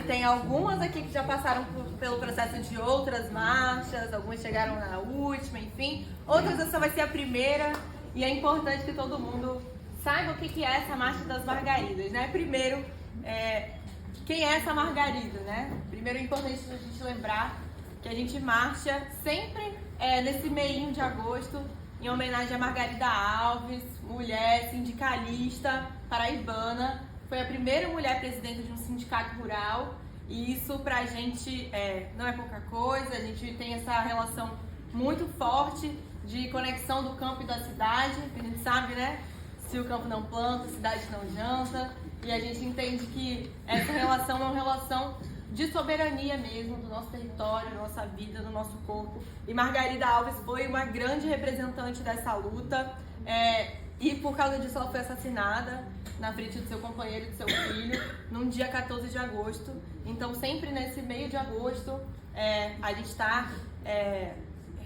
que tem algumas aqui que já passaram pelo processo de outras marchas, algumas chegaram na última, enfim. Outras essa vai ser a primeira e é importante que todo mundo saiba o que é essa Marcha das Margaridas, né? Primeiro, quem é essa Margarida, né? Primeiro é importante a gente lembrar que a gente marcha sempre nesse meinho de agosto em homenagem a Margarida Alves, mulher sindicalista paraibana. Foi a primeira mulher presidente de um sindicato rural e isso pra gente não é pouca coisa. A gente tem essa relação muito forte de conexão do campo e da cidade, que a gente sabe, né? Se o campo não planta, a cidade não janta, e a gente entende que essa relação é uma relação de soberania mesmo do nosso território, da nossa vida, do nosso corpo. E Margarida Alves foi uma grande representante dessa luta e por causa disso ela foi assassinada na frente do seu companheiro e do seu filho num dia 14 de agosto. Então sempre nesse meio de agosto a gente está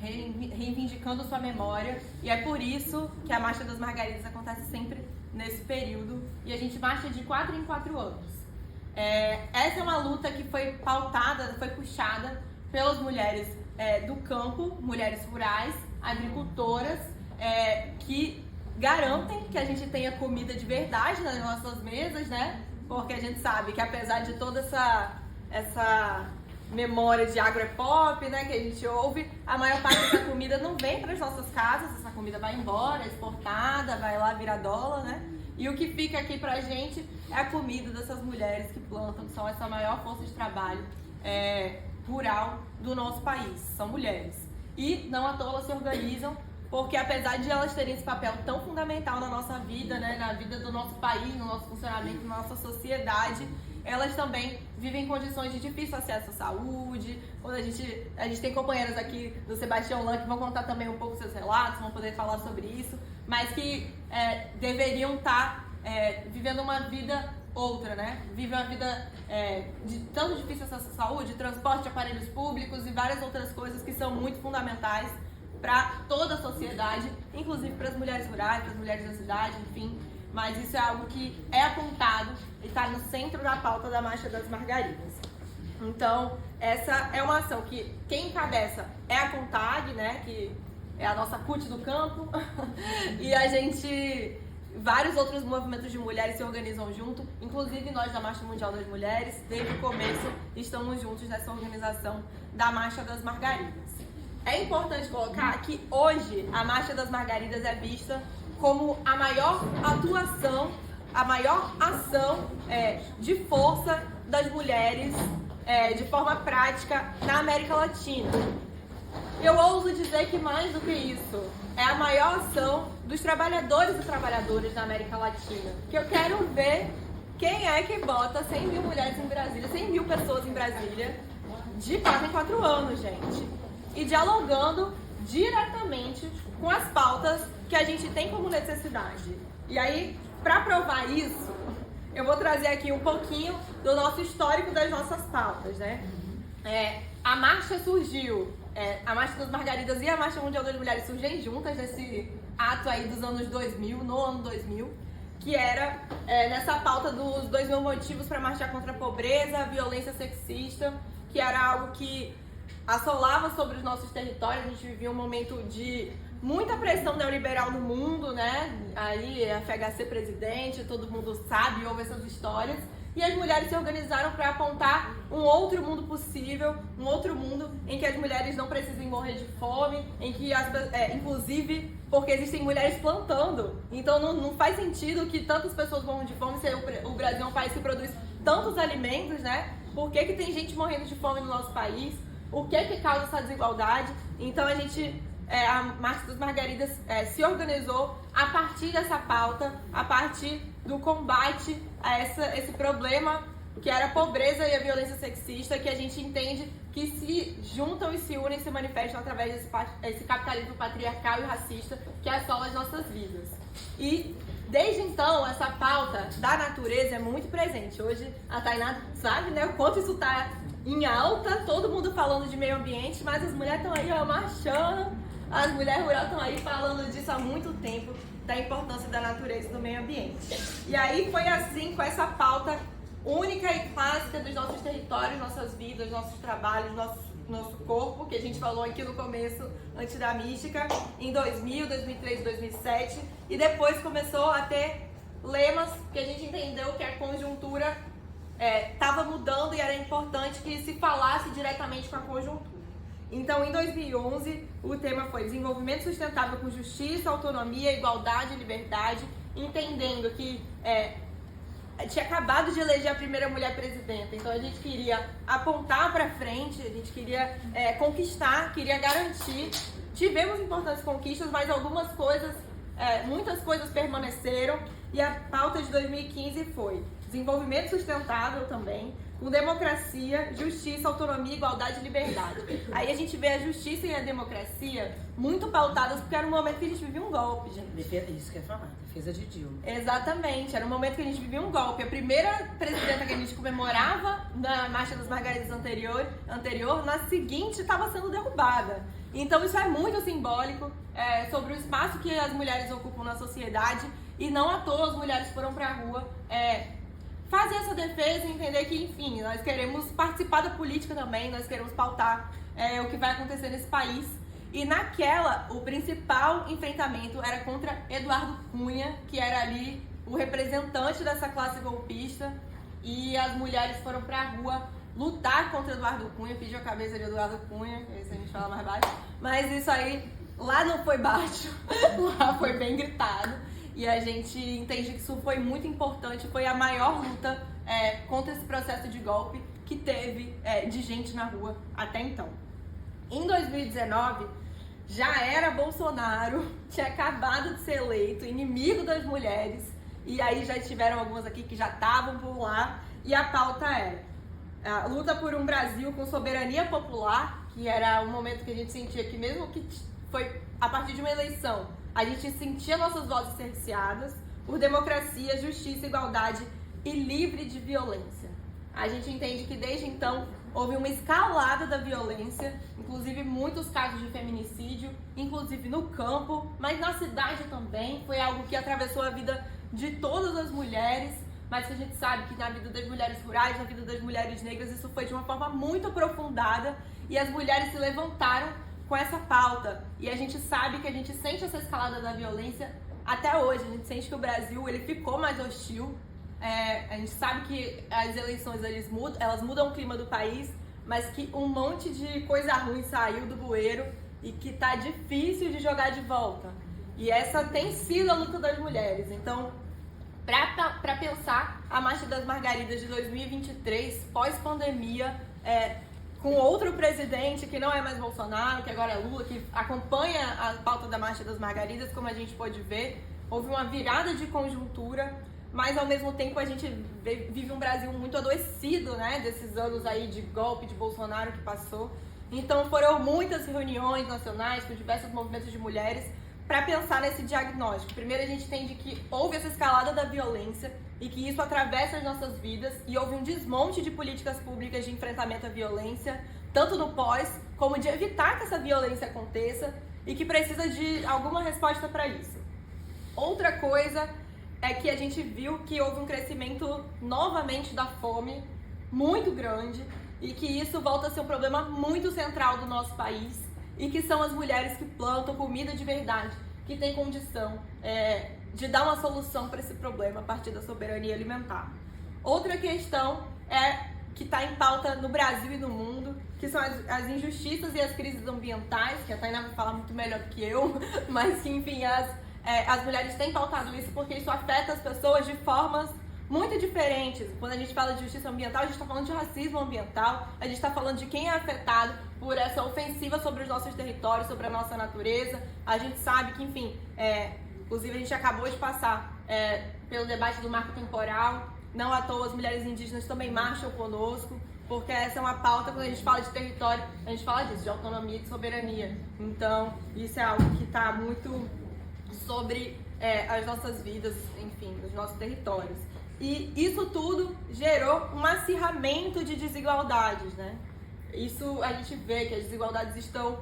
reivindicando sua memória e é por isso que a Marcha das Margaridas acontece sempre nesse período e a gente marcha de 4 em 4 anos. Essa é uma luta que foi pautada, foi puxada pelas mulheres do campo, mulheres rurais, agricultoras, que garantem que a gente tenha comida de verdade nas nossas mesas, né? Porque a gente sabe que apesar de toda essa memória de agro é pop, né, que a gente ouve, a maior parte dessa comida não vem para as nossas casas, essa comida vai embora, é exportada, vai lá virar dólar, né? E o que fica aqui pra gente é a comida dessas mulheres que plantam, que são essa maior força de trabalho rural do nosso país, são mulheres. E não à toa elas se organizam, porque apesar de elas terem esse papel tão fundamental na nossa vida, né, na vida do nosso país, no nosso funcionamento, na nossa sociedade, elas também vivem em condições de difícil acesso à saúde. Quando a gente tem companheiras aqui do Sebastião Lan que vão contar também um pouco seus relatos, vão poder falar sobre isso, mas que deveriam estar vivendo uma vida outra, né? Vivem uma vida de tanto difícil acesso à saúde, transporte de aparelhos públicos e várias outras coisas que são muito fundamentais para toda a sociedade, inclusive para as mulheres rurais, para as mulheres da cidade, enfim. Mas isso é algo que é apontado e está no centro da pauta da Marcha das Margaridas. Então, essa é uma ação que quem encabeça é a CONTAG, né, que é a nossa CUT do campo, e vários outros movimentos de mulheres se organizam junto, inclusive nós da Marcha Mundial das Mulheres, desde o começo estamos juntos nessa organização da Marcha das Margaridas. É importante colocar que hoje a Marcha das Margaridas é vista como a maior atuação, a maior ação de força das mulheres de forma prática na América Latina. Eu ouso dizer que mais do que isso, é a maior ação dos trabalhadores e trabalhadoras da América Latina. Que eu quero ver quem é que bota 100 mil mulheres em Brasília, 100 mil pessoas em Brasília, de 4 em 4 anos, gente. E dialogando diretamente com as pautas que a gente tem como necessidade. E aí, para provar isso, eu vou trazer aqui um pouquinho do nosso histórico das nossas pautas, né? A marcha surgiu, a Marcha das Margaridas e a Marcha Mundial das Mulheres surgem juntas nesse ato aí dos anos 2000, no ano 2000, que era nessa pauta dos 2.000 motivos para marchar contra a pobreza, a violência sexista, que era algo que assolava sobre os nossos territórios. A gente vivia um momento de muita pressão neoliberal no mundo, né? Aí FHC presidente, todo mundo sabe, ouve essas histórias. E as mulheres se organizaram para apontar um outro mundo possível, um outro mundo em que as mulheres não precisem morrer de fome, em que, inclusive, porque existem mulheres plantando. Então não faz sentido que tantas pessoas morram de fome se o Brasil é um país que produz tantos alimentos, né? Por que tem gente morrendo de fome no nosso país? O que causa essa desigualdade? Então a Marcha das Margaridas se organizou a partir dessa pauta, a partir do combate a esse problema que era a pobreza e a violência sexista, que a gente entende que se juntam e se unem, se manifestam através desse capitalismo patriarcal e racista que assola as nossas vidas. E desde então, essa pauta da natureza é muito presente. Hoje a Tainá sabe, né, o quanto isso está em alta, todo mundo falando de meio ambiente, mas as mulheres estão aí marchando, as mulheres rurais estão aí falando disso há muito tempo, da importância da natureza e do meio ambiente. E aí foi assim, com essa pauta única e clássica dos nossos territórios, nossas vidas, nossos trabalhos, nosso corpo, que a gente falou aqui no começo, antes da mística, em 2000, 2003, 2007, e depois começou a ter lemas, que a gente entendeu que a conjuntura estava mudando e era importante que se falasse diretamente com a conjuntura. Então, em 2011, o tema foi desenvolvimento sustentável com justiça, autonomia, igualdade e liberdade, entendendo que tinha acabado de eleger a primeira mulher presidenta, então a gente queria apontar para frente, a gente queria conquistar, queria garantir. Tivemos importantes conquistas, mas algumas coisas, muitas coisas permaneceram, e a pauta de 2015 foi desenvolvimento sustentável também, com democracia, justiça, autonomia, igualdade e liberdade. Aí a gente vê a justiça e a democracia muito pautadas, porque era um momento que a gente vivia um golpe, gente. Isso que eu ia falar, defesa de Dilma. Exatamente, era um momento que a gente vivia um golpe. A primeira presidenta que a gente comemorava na Marcha das Margaridas anterior, na seguinte estava sendo derrubada. Então isso é muito simbólico sobre o espaço que as mulheres ocupam na sociedade, e não à toa as mulheres foram para a rua fazer essa defesa e entender que, enfim, nós queremos participar da política também, nós queremos pautar o que vai acontecer nesse país. E naquela, o principal enfrentamento era contra Eduardo Cunha, que era ali o representante dessa classe golpista, e as mulheres foram pra rua lutar contra Eduardo Cunha, pediu a cabeça de Eduardo Cunha, esse a gente fala mais baixo, mas isso aí, lá não foi baixo, lá foi bem gritado. E a gente entende que isso foi muito importante, foi a maior luta contra esse processo de golpe que teve de gente na rua até então. Em 2019, já era Bolsonaro, tinha acabado de ser eleito, inimigo das mulheres, e aí já tiveram algumas aqui que já estavam por lá, e a pauta era a luta por um Brasil com soberania popular, que era um momento que a gente sentia que mesmo que foi a partir de uma eleição, a gente sentia nossas vozes cerceadas, por democracia, justiça, igualdade e livre de violência. A gente entende que desde então houve uma escalada da violência, inclusive muitos casos de feminicídio, inclusive no campo, mas na cidade também. Foi algo que atravessou a vida de todas as mulheres, mas que a gente sabe que na vida das mulheres rurais, na vida das mulheres negras, isso foi de uma forma muito aprofundada, e as mulheres se levantaram com essa pauta, e a gente sabe que a gente sente essa escalada da violência até hoje. A gente sente que o Brasil ele ficou mais hostil, a gente sabe que as eleições elas mudam o clima do país, mas que um monte de coisa ruim saiu do bueiro e que tá difícil de jogar de volta, e essa tem sido a luta das mulheres. Então, para pensar a Marcha das Margaridas de 2023, pós-pandemia, com outro presidente que não é mais Bolsonaro, que agora é Lula, que acompanha a pauta da Marcha das Margaridas, como a gente pode ver, houve uma virada de conjuntura, mas ao mesmo tempo a gente vive um Brasil muito adoecido, né, desses anos aí de golpe de Bolsonaro que passou. Então foram muitas reuniões nacionais com diversos movimentos de mulheres para pensar nesse diagnóstico. Primeiro, a gente entende que houve essa escalada da violência e que isso atravessa as nossas vidas, e houve um desmonte de políticas públicas de enfrentamento à violência, tanto no pós, como de evitar que essa violência aconteça, e que precisa de alguma resposta para isso. Outra coisa é que a gente viu que houve um crescimento novamente da fome muito grande, e que isso volta a ser um problema muito central do nosso país, e que são as mulheres que plantam comida de verdade, que têm condição de dar uma solução para esse problema a partir da soberania alimentar. Outra questão que está em pauta no Brasil e no mundo, que são as injustiças e as crises ambientais, que a Tainá vai falar muito melhor do que eu, mas que, enfim, as mulheres têm pautado isso porque isso afeta as pessoas de formas muito diferentes. Quando a gente fala de justiça ambiental, a gente está falando de racismo ambiental, a gente está falando de quem é afetado por essa ofensiva sobre os nossos territórios, sobre a nossa natureza. A gente sabe que, enfim, inclusive a gente acabou de passar pelo debate do marco temporal, não à toa as mulheres indígenas também marcham conosco, porque essa é uma pauta, quando a gente fala de território, a gente fala disso, de autonomia e de soberania. Então, isso é algo que está muito sobre as nossas vidas, enfim, os nossos territórios. E isso tudo gerou um acirramento de desigualdades, né? Isso a gente vê que as desigualdades estão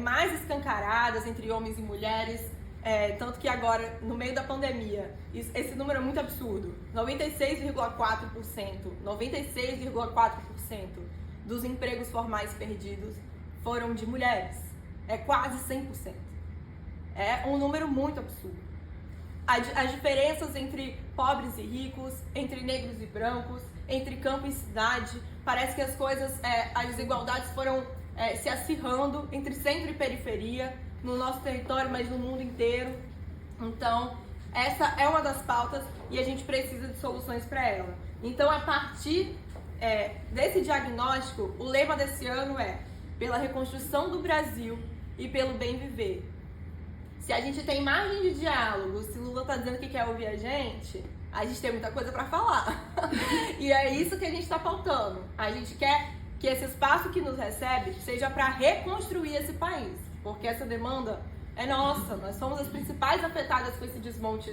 mais escancaradas entre homens e mulheres, tanto que agora, no meio da pandemia, esse número é muito absurdo. 96,4% dos empregos formais perdidos foram de mulheres. É quase 100%. É um número muito absurdo. As diferenças entre pobres e ricos, entre negros e brancos, entre campo e cidade, parece que as desigualdades foram se acirrando entre centro e periferia, no nosso território, mas no mundo inteiro. Então, essa é uma das pautas e a gente precisa de soluções para ela. Então, a partir desse diagnóstico, o lema desse ano é pela reconstrução do Brasil e pelo bem viver. Se a gente tem margem de diálogo, se Lula está dizendo que quer ouvir a gente tem muita coisa para falar. E é isso que a gente está pautando. A gente quer que esse espaço que nos recebe seja para reconstruir esse país, porque essa demanda é nossa, nós somos as principais afetadas com esse desmonte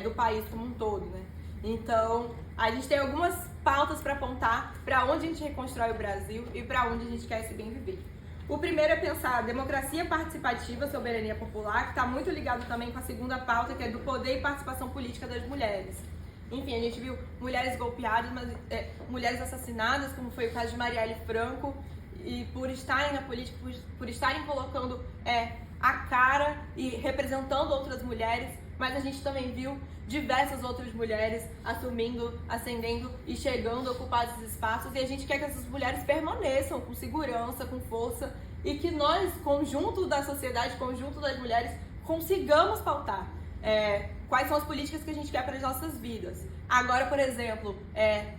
do país como um todo, né? Então, a gente tem algumas pautas para apontar para onde a gente reconstrói o Brasil e para onde a gente quer esse bem viver. O primeiro é pensar a democracia participativa, soberania popular, que está muito ligado também com a segunda pauta, que é do poder e participação política das mulheres. Enfim, a gente viu mulheres golpeadas, mulheres assassinadas, como foi o caso de Marielle Franco, e por estarem na política, por estarem colocando a cara e representando outras mulheres, mas a gente também viu diversas outras mulheres ascendendo e chegando a ocupar esses espaços, e a gente quer que essas mulheres permaneçam com segurança, com força, e que nós, conjunto da sociedade, conjunto das mulheres, consigamos pautar quais são as políticas que a gente quer para as nossas vidas. Agora, por exemplo,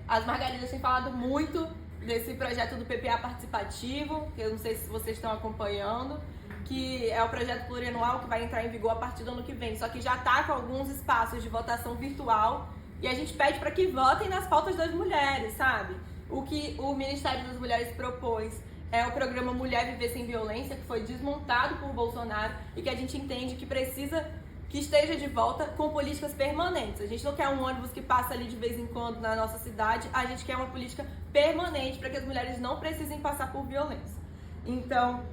as Margaridas têm falado muito desse projeto do PPA participativo, que eu não sei se vocês estão acompanhando, que é o projeto plurianual que vai entrar em vigor a partir do ano que vem, só que já está com alguns espaços de votação virtual, e a gente pede para que votem nas pautas das mulheres, sabe? O que o Ministério das Mulheres propôs é o programa Mulher Viver Sem Violência, que foi desmontado por Bolsonaro e que a gente entende que precisa que esteja de volta com políticas permanentes. A gente não quer um ônibus que passa ali de vez em quando na nossa cidade, a gente quer uma política permanente para que as mulheres não precisem passar por violência. Então,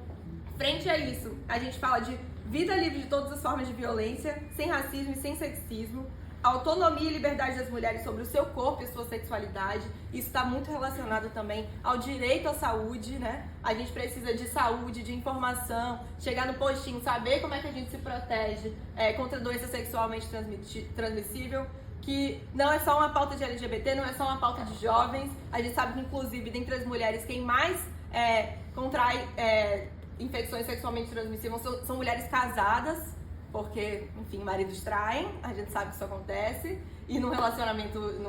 frente a isso, a gente fala de vida livre de todas as formas de violência, sem racismo e sem sexismo, autonomia e liberdade das mulheres sobre o seu corpo e sua sexualidade. Isso está muito relacionado também ao direito à saúde, né? A gente precisa de saúde, de informação, chegar no postinho, saber como é que a gente se protege contra doença sexualmente transmissível, que não é só uma pauta de LGBT, não é só uma pauta de jovens. A gente sabe que, inclusive, dentre as mulheres, quem mais contrai infecções sexualmente transmissíveis são mulheres casadas, porque, enfim, maridos traem, a gente sabe que isso acontece, e num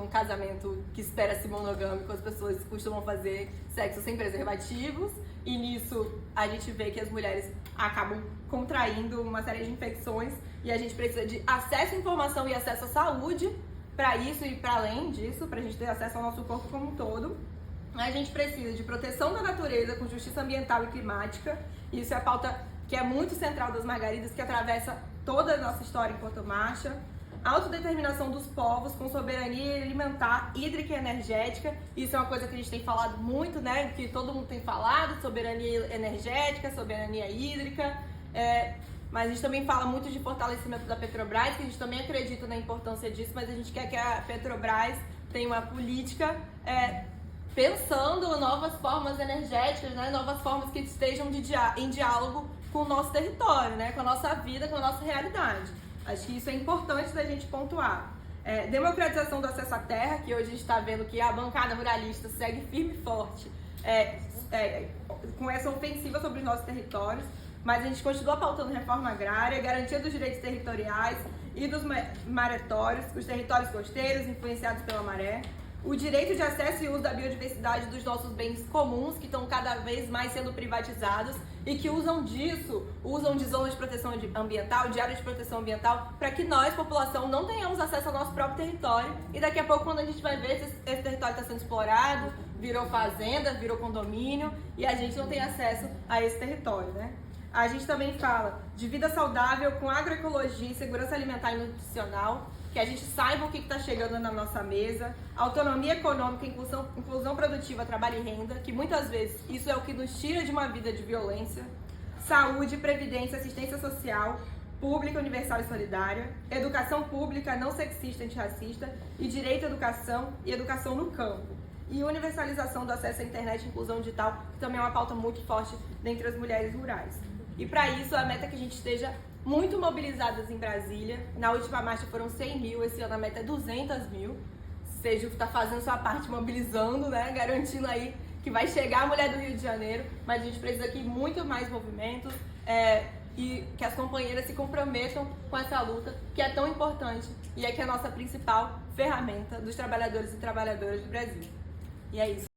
casamento que espera-se monogâmico, as pessoas costumam fazer sexo sem preservativos, e nisso a gente vê que as mulheres acabam contraindo uma série de infecções, e a gente precisa de acesso à informação e acesso à saúde para isso e para além disso, para a gente ter acesso ao nosso corpo como um todo. A gente precisa de proteção da natureza com justiça ambiental e climática, e isso é a pauta que é muito central das Margaridas, que atravessa toda a nossa história enquanto marcha. Autodeterminação dos povos com soberania alimentar, hídrica e energética. Isso é uma coisa que a gente tem falado muito, né? Que todo mundo tem falado, soberania energética, soberania hídrica. Mas a gente também fala muito de fortalecimento da Petrobras, que a gente também acredita na importância disso, mas a gente quer que a Petrobras tenha uma política pensando novas formas energéticas, né? Novas formas que estejam em diálogo com o nosso território, né? Com a nossa vida, com a nossa realidade. Acho que isso é importante da gente pontuar. Democratização do acesso à terra, que hoje a gente está vendo que a bancada ruralista segue firme e forte com essa ofensiva sobre os nossos territórios, mas a gente continua pautando reforma agrária, garantia dos direitos territoriais e dos maretórios, os territórios costeiros influenciados pela maré, o direito de acesso e uso da biodiversidade dos nossos bens comuns, que estão cada vez mais sendo privatizados e que usam de zonas de proteção ambiental, de áreas de proteção ambiental, para que nós, população, não tenhamos acesso ao nosso próprio território. E daqui a pouco, quando a gente vai ver, esse território está sendo explorado, virou fazenda, virou condomínio, e a gente não tem acesso a esse território, né? A gente também fala de vida saudável com agroecologia e segurança alimentar e nutricional, que a gente saiba o que está chegando na nossa mesa, autonomia econômica, inclusão produtiva, trabalho e renda, que muitas vezes isso é o que nos tira de uma vida de violência, saúde, previdência, assistência social, pública, universal e solidária, educação pública não sexista e antirracista e direito à educação e educação no campo. E universalização do acesso à internet e inclusão digital, que também é uma pauta muito forte dentre as mulheres rurais. E para isso, a meta é que a gente esteja muito mobilizadas em Brasília. Na última marcha foram 100 mil, esse ano a meta é 200 mil. Seja está fazendo sua parte mobilizando, né? Garantindo aí que vai chegar a mulher do Rio de Janeiro, mas a gente precisa aqui muito mais movimentos e que as companheiras se comprometam com essa luta, que é tão importante e é que é a nossa principal ferramenta dos trabalhadores e trabalhadoras do Brasil. E é isso.